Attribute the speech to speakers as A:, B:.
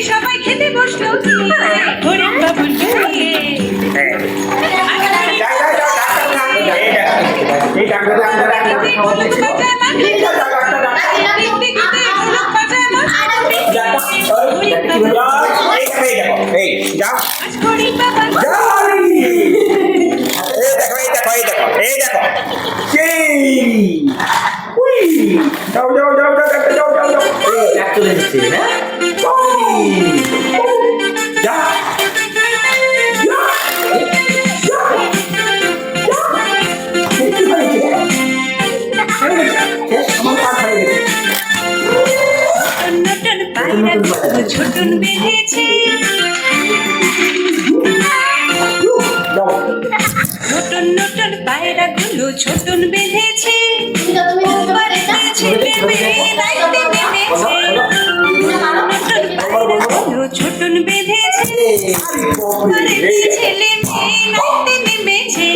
A: সবাই খেতে বসলো হরিণ বাবুর ছোটন বেঁধেছে নতুন নতুন পায়রা গুলো ছোটন বেঁধেছে ছেলে মেয়ে নাইতে নেমেছে নতুন পায়রা গুলো ছোটন বেঁধেছে ছেলে মেয়ে নাইতে নেমেছে